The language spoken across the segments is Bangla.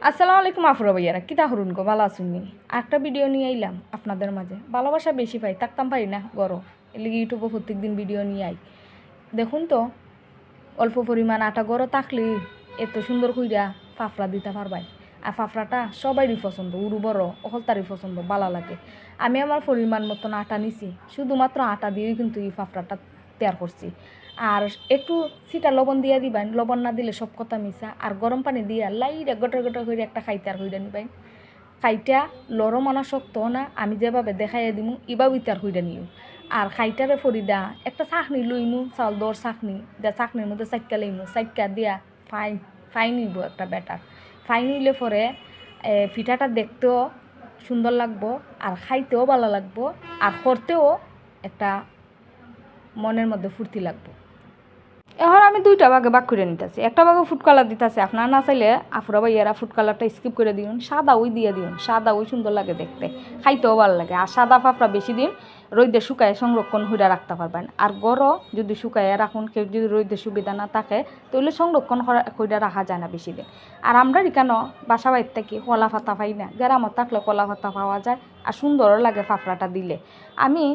আসসালামু আলাইকুম আফুরা ভাইয়ারা কিতা হরুন গো ভালো আসুননি একটা ভিডিও নিয়ে আইলাম আপনাদের মাঝে ভালোবাসা বেশি পাই থাকতাম পারি না গরো এলিগে ইউটিউবে প্রত্যেকদিন ভিডিও নিয়ে আই দেখুন তো অল্প পরিমাণ আটা গরো থাকলে এত সুন্দর কইরা ফাফড়া দিতে পারবাই আর ফাফড়াটা সবারই পছন্দ উরু বড় অহলতারই পছন্দ ভালো লাগে আমি আমার পরিমাণ মতন আটা নিছি শুধুমাত্র আটা দিয়েই কিন্তু এই ফাফড়াটা তৈরি করছি আর একটু সিটা লবণ দিয়া দিবেন লবণ না দিলে সব কথা মিশা আর গরম পানি দিয়া লাইরা গটর গটর করে একটা খাইতে আর হইরা নিবেন খাইটা লরম আনা শক্ত না আমি যেভাবে দেখাইয়া দিমু এভাবে তার হইরা নিও আর খাইটারে ফরিদা একটা চাকনি লইমু চাউল দর চাকনি দিয়া চাকনির মধ্যে চাক্কা লইমু চাক্কা দিয়া ফাই নিব একটা ব্যাটার ফাই নিলে পরে পিঠাটা দেখতেও সুন্দর লাগবো আর খাইতেও ভালো লাগবো আর করতেও একটা মনের মধ্যে ফুর্তি লাগবো। এখন আমি দুইটা ভাগে ভাগ করে নিতেছি একটা ভাগে ফুড কালার দিতেছি আপনারা না চাইলে আফুরা ভাইয়ারা ফুড কালারটা স্কিপ করে দিন সাদা ওই দিয়ে দিন সাদা ওই সুন্দর লাগে দেখতে খাইতেও ভালো লাগে আর সাদা ফাফড়া বেশি দিন রোদে শুকায় সংরক্ষণ হইয়া রাখতে পারবেন আর গরম যদি শুকাইয়া রাখুন কেউ যদি রোদে সুবিধা না থাকে তাহলে সংরক্ষণ হইয়া রাখা যায় না বেশি দিন আর আমরা কেন বাসা বাড়ির থেকে কলা পাতা পাই না গ্রামত থাকলে কলা পাতা পাওয়া যায় আর সুন্দরও লাগে ফাফড়াটা দিলে আমি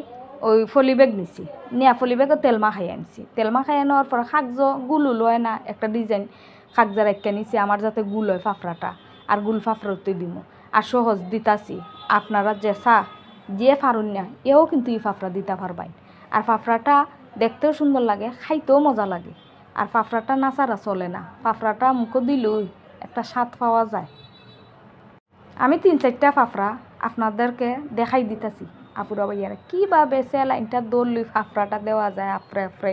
ওই ফলি ব্যাগ নিছি নিয়া ফলি ব্যাগে তেল মাখাই আনছি তেল মাখাই আনার পর খাগজ গুল লয় না একটা ডিজাইন খাগজা রাখা নিছি আমার যাতে গুল হয় ফাফড়াটা আর গুল ফাফড়াতে দিব আর সহজ দিতাছি আপনারা যে পারুন না এও কিন্তু এই ফাফড়া দিতে পারবেন আর ফাফড়াটা দেখতেও সুন্দর লাগে খাইতেও মজা লাগে আর ফাফড়াটা নাচারা চলে না ফাফড়াটা মুখো দিলেই একটা স্বাদ পাওয়া যায়। আমি 3-4টা ফাফড়া আপনাদেরকে দেখাই দিতেছি আপুরা ভাইয়ারা কীভাবে স্যালাইনটা দৌড়লি ফাফড়াটা দেওয়া যায় আফরে আফরে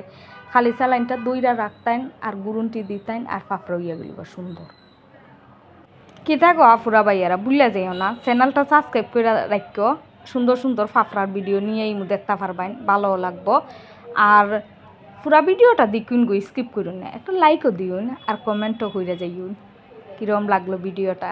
খালি স্যালাইনটা দইরা রাখতেন আর গুরুনটি দিতেন আর ফাফড়া হইয়া গেল সুন্দর কী থাকো আপুরা ভাইয়ারা ভুলে যাইও না চ্যানেলটা সাবস্ক্রাইব করে রাখো সুন্দর সুন্দর ফাফড়ার ভিডিও নিয়েই দেখতে পারবেন ভালোও লাগবো আর পুরা ভিডিওটা দেখুন গো স্কিপ করুন না একটা লাইকও দিউন আর কমেন্টও করে যাইউন কীরকম লাগলো ভিডিওটা।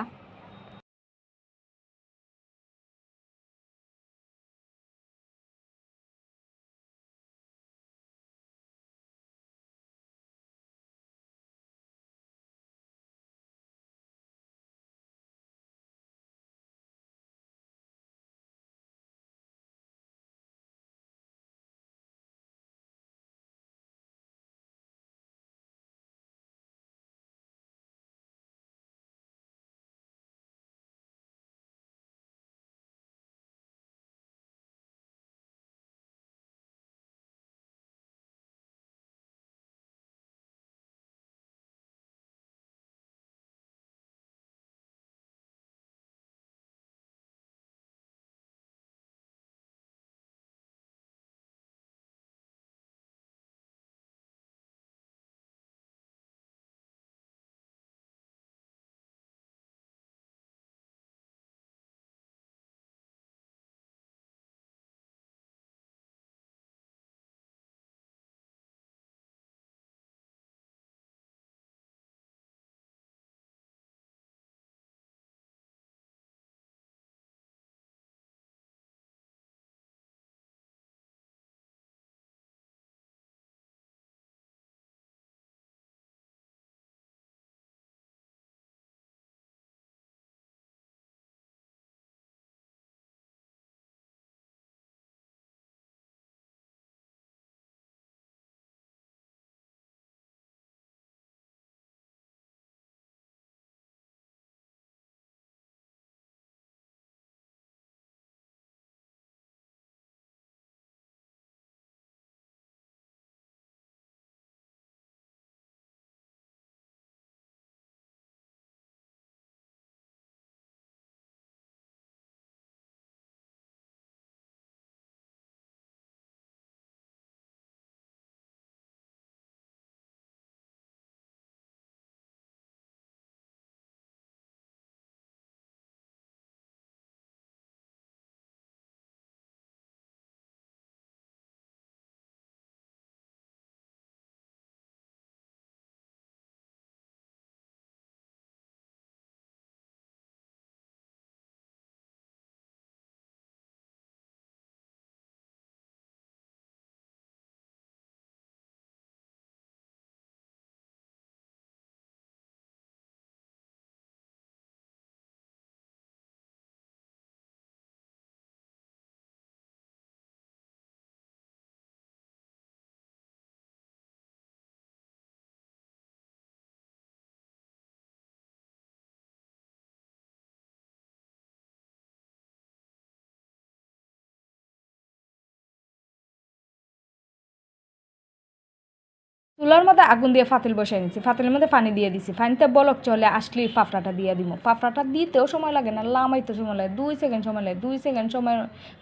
চুলার মধ্যে আগুন দিয়ে ফাতিল বসাই নিছি, ফাতিলের মধ্যে পানি দিয়ে দিছি, পানিতে বলক চলে আসলে ফাফড়াটা দিয়ে দিব। ফাফড়াটা দিতেও সময় লাগে না, লামাইতে সময় লাগে 2 সেকেন্ড সময় লাগে, 2 সেকেন্ড সময়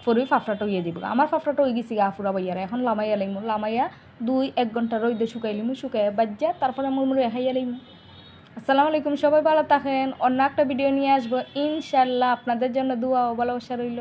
পরেই ফাফড়াটা হয়ে যাব। আমার ফাফড়াটা হয়ে গেছি আফুরা বাইয়ারা, এখন লামাইয়া লাইমু, লামাইয়া 2-1 ঘন্টা রইদে শুকাইলিমু, শুকাইয়া বাজ্যা তারপরে মুড়মুড়ে খাইয়া লাইমু। আসসালামু আলাইকুম, সবাই ভালো থাকেন। অন্য একটা ভিডিও নিয়ে আসবো ইনশাল্লাহ। আপনাদের জন্য দোয়া ও ভালোবাসা রইল।